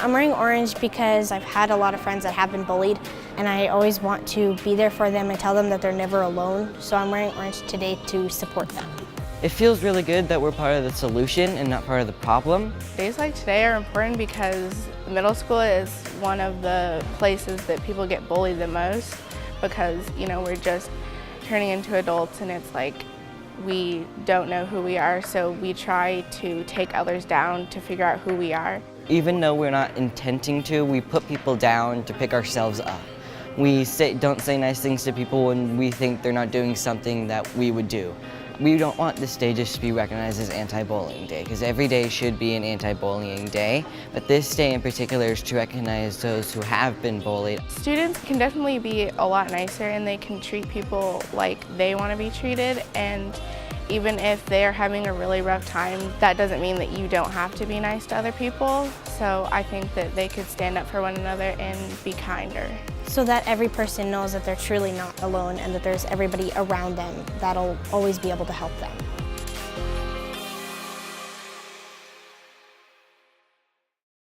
I'm wearing orange because I've had a lot of friends that have been bullied, and I always want to be there for them and tell them that they're never alone. So I'm wearing orange today to support them. It feels really good that we're part of the solution and not part of the problem. Days like today are important because middle school is one of the places that people get bullied the most because, we're just turning into adults and it's like we don't know who we are, so we try to take others down to figure out who we are. Even though we're not intending to, we put people down to pick ourselves up. We don't say nice things to people when we think they're not doing something that we would do. We don't want this day just to be recognized as Anti-Bullying Day, because every day should be an anti-bullying day, but this day in particular is to recognize those who have been bullied. Students can definitely be a lot nicer and they can treat people like they want to be treated, and even if they're having a really rough time, that doesn't mean that you don't have to be nice to other people. So I think that they could stand up for one another and be kinder. So that every person knows that they're truly not alone and that there's everybody around them that'll always be able to help them.